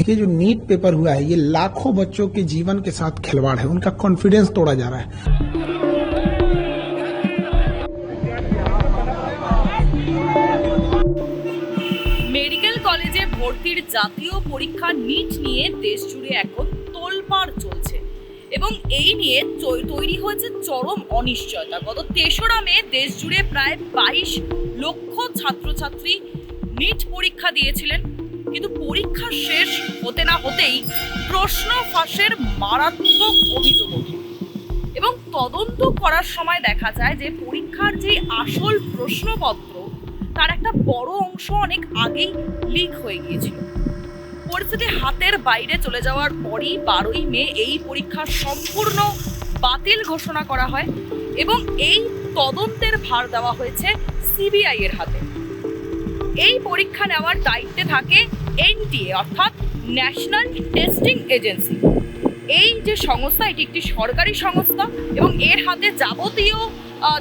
देखिए जो NEET paper हुआ है ये लाखों बच्चों के जीवन के साथ खिलवाड़ है, उनका कॉन्फिडेंस तोड़ा जा रहा है। মেডিকেল কলেজে ভর্তির জাতীয় পরীক্ষা নিট নিয়ে দেশ জুড়ে এখন তোলপাড় চলছে এবং এই নিয়ে তৈরি হয়েছে চরম অনিশ্চয়তা। গত ৩রা মে দেশ জুড়ে প্রায় ২২ লক্ষ ছাত্রছাত্রী নিট পরীক্ষা দিয়েছিলেন, কিন্তু পরীক্ষা শেষ হতে না হতেই প্রশ্ন ফাঁসের মারাত্মক অভিযোগ ওঠে এবং তদন্ত করার সময় দেখা যায় যে পরীক্ষার যে আসল প্রশ্নপত্র তার একটা বড় অংশ অনেক আগেই লিক হয়ে গিয়েছিল। পরিস্থিতি হাতের বাইরে চলে যাওয়ার পরই ১২ই মে এই পরীক্ষা সম্পূর্ণ বাতিল ঘোষণা করা হয় এবং এই তদন্তের ভার দেওয়া হয়েছে সিবিআই এর হাতে। এই পরীক্ষা নেওয়ার দায়িত্বে থাকে এনটিএ অর্থাৎ ন্যাশনাল টেস্টিং এজেন্সি। এই যে সংস্থা এটি একটি সরকারি সংস্থা এবং এর হাতে যাবতীয়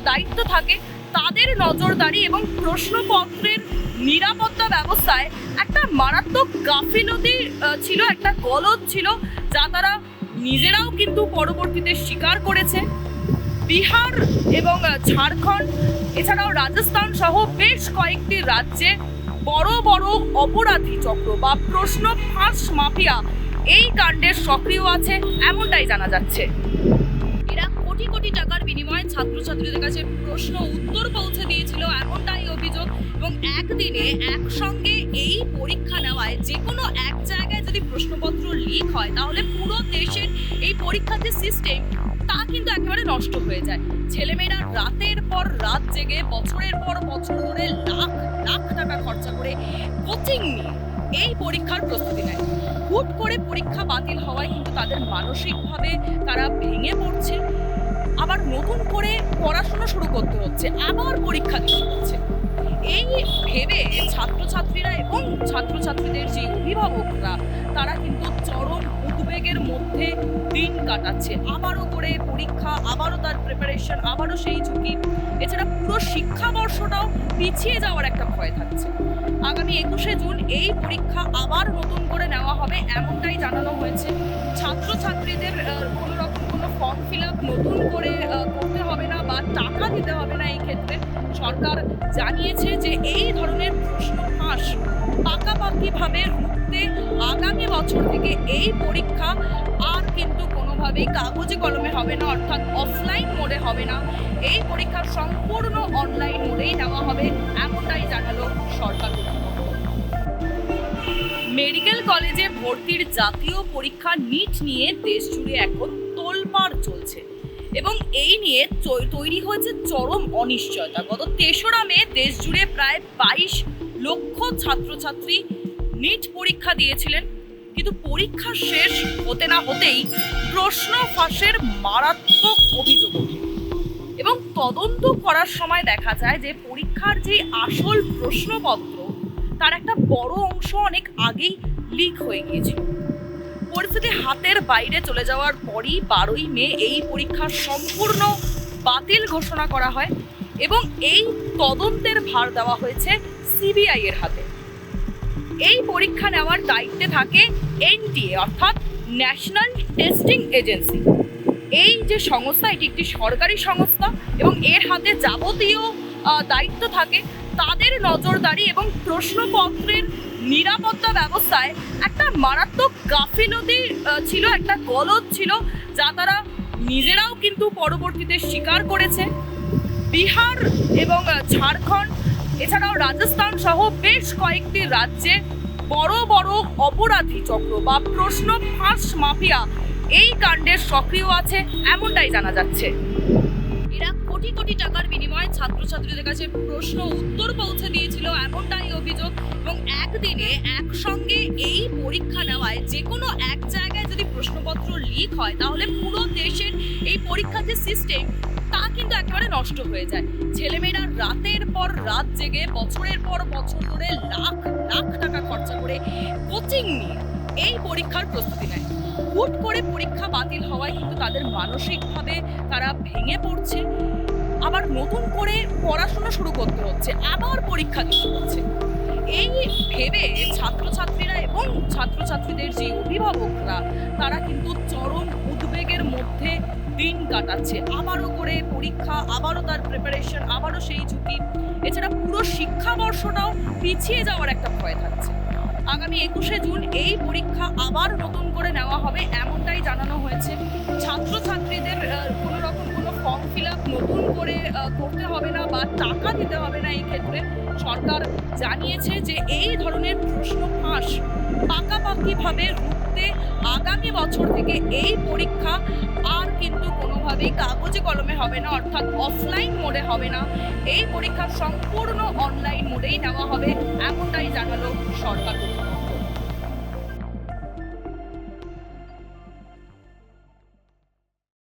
দায়িত্ব থাকে তাদের নজরদারি এবং প্রশ্নপত্রের নিরাপত্তা ব্যবস্থায় একটা মারাত্মক গাফিলতি ছিল, একটা গলদ ছিল যা তারা নিজেরাও কিন্তু পরবর্তীতে স্বীকার করেছে। বিহার এবং ঝাড়খণ্ড এছাড়াও রাজস্থান সহ বেশ কয়েকটি রাজ্যে বড় বড় অপরাধী চক্র বা প্রশ্ন ফাঁস মাফিয়া এই কাণ্ডের সক্রিয় আছে এমনটাই জানা যাচ্ছে। এরা কোটি কোটি টাকার বিনিময়ে ছাত্রছাত্রীদের কাছে প্রশ্ন উত্তর পৌঁছে দিয়েছিল এমনটাই অভিযোগ এবং একদিনে একসঙ্গে এই পরীক্ষা নেওয়ায় যে কোনো এক জায়গায় যদি প্রশ্নপত্র লিক হয় তাহলে পুরো দেশের এই পরীক্ষার যে সিস্টেম তা কিন্তু একেবারে নষ্ট হয়ে যায়। ছেলেমেয়েরা রাতের পর রাত জেগে বছরের পর বছর ধরে লাখ লাখ টাকা খরচা করে কোচিং নিয়ে এই পরীক্ষার প্রস্তুতি নেয়। হুট করে পরীক্ষা বাতিল হওয়ায় কিন্তু তাদের মানসিকভাবে তারা ভেঙে পড়ছে, আবার নতুন করে পড়াশোনা শুরু করতে হচ্ছে, আবার পরীক্ষা দিতে হচ্ছে। এই ভেবে ছাত্রছাত্রীরা এবং ছাত্রছাত্রীদের যে অভিভাবকরা তারা কিন্তু চরম উদ্বেগের মধ্যে দিন কাটাচ্ছে। আবারও করে পরীক্ষা, আবারও তার প্রিপারেশন, আবারও সেই ঝুঁকি, এছাড়া পুরো শিক্ষাবর্ষটাও পিছিয়ে যাওয়ার একটা ভয় থাকছে। আগামী ২১শে জুন এই পরীক্ষা আবার নতুন করে নেওয়া হবে এমনটাই জানানো হয়েছে। ছাত্রছাত্রীদের কোনো রকম কোনো ফর্ম ফিল আপ নতুন করে করতে হবে না বা টাকা দিতে হবে না। এই ক্ষেত্রে সরকার জানিয়েছে যে এই ধরনের প্রশ্ন ফাঁস পাকাপাকিভাবে রুখতে আগামী বছর থেকে এই পরীক্ষা আর কিন্তু কোনোভাবেই কাগজে কলমে হবে না, অর্থাৎ অফলাইন মোডে হবে না। এই পরীক্ষা সম্পূর্ণ অনলাইন মোডেই নেওয়া হবে এমনটাই জানালো সরকার। মেডিকেল কলেজে ভর্তির জাতীয় পরীক্ষা নিট নিয়ে দেশ জুড়ে এখন তোলপাড় চলছে এবং এই নিয়ে তৈরি হয়েছে চরম অনিশ্চয়তা। গত ৩রা মে দেশ জুড়ে প্রায় ২২ লক্ষ ছাত্রছাত্রী নিট পরীক্ষা দিয়েছিলেন, কিন্তু পরীক্ষা শেষ হতে না হতেই প্রশ্ন ফাঁসের মারাত্মক অভিযোগ ওঠে এবং তদন্ত করার সময় দেখা যায় যে পরীক্ষার যে আসল প্রশ্নপত্র তার একটা বড় অংশ অনেক আগেই লিক হয়ে গিয়েছিল। পরিস্থিতি হাতের বাইরে চলে যাওয়ার পরই ১২ই মে এই পরীক্ষা সম্পূর্ণ বাতিল ঘোষণা করা হয় এবং এই তদন্তের ভার দেওয়া হয়েছে সিবিআই এর হাতে। এই পরীক্ষা নেওয়ার দায়িত্বে থাকে এনটিএ অর্থাৎ ন্যাশনাল টেস্টিং এজেন্সি। এই যে সংস্থা এটি একটি সরকারি সংস্থা এবং এর হাতে যাবতীয় দায়িত্ব থাকে তাদের নজরদারি এবং প্রশ্নপত্রের নিরাপত্তা ব্যবস্থায় একটা মারাত্মক গাফিলতি ছিল, একটা গলদ ছিল যা তারা নিজেরাও কিন্তু পরবর্তীতে স্বীকার করেছে। বিহার এবং ঝাড়খণ্ড এছাড়াও রাজস্থান সহ বেশ কয়েকটি রাজ্যে বড় বড় অপরাধী চক্র বা প্রশ্ন ফাঁস মাফিয়া এই কাণ্ডের সক্রিয় আছে এমনটাই জানা যাচ্ছে। এরা কোটি কোটি টাকার বিনিময়ে ছাত্রছাত্রীদের কাছে প্রশ্ন উত্তর পৌঁছে দিয়েছিল এমনটাই অভিযোগ এবং একদিনে একসঙ্গে এই পরীক্ষা নেওয়ায় যে কোনো এক জায়গায় যদি প্রশ্নপত্র লিক হয় তাহলে পুরো দেশের এই পরীক্ষার যে সিস্টেম তা কিন্তু একেবারে নষ্ট হয়ে যায়। ছেলেমেয়েরা রাতের পর রাত জেগে বছরের পর বছর ধরে লাখ লাখ টাকা খরচা করে কোচিং নিয়ে এই পরীক্ষার প্রস্তুতি নেয়। হুট করে পরীক্ষা বাতিল হওয়ায় কিন্তু তাদের মানসিকভাবে তারা ভেঙে পড়ছে, আবার নতুন করে পড়াশোনা শুরু করতে হচ্ছে, আবার পরীক্ষা দিতে হচ্ছে। এই ভেবে ছাত্রছাত্রীরা এবং ছাত্রছাত্রীদের যে অভিভাবকরা তারা কিন্তু চরম উদ্বেগের মধ্যে দিন কাটাচ্ছে। আবারও করে পরীক্ষা, আবারও তার প্রিপারেশন, আবারও সেই ঝুঁকি। এছাড়া পুরো শিক্ষাবর্ষটাও পিছিয়ে যাওয়ার একটা ভয় থাকছে। আগামী 21শে জুন এই পরীক্ষা আবার নতুন করে নেওয়া হবে এমনটাই জানানো হয়েছে। ছাত্রছাত্রীদের কোনো রকম কোনো ফর্ম ফিল আপ নতুন করে করতে হবে না বা টাকা দিতে হবে না। এই ক্ষেত্রে সরকার জানিয়েছে যে এই ধরনের প্রশ্ন ফাঁস পাকাপাকিভাবে রুখতে আগামী বছর থেকে এই পরীক্ষা আর কিন্তু কোনোভাবেই কাগজে কলমে হবে না, অর্থাৎ অফলাইন মোডে হবে না। এই পরীক্ষা সম্পূর্ণ অনলাইন মোডেই নেওয়া হবে এমনটাই জানালো সরকার।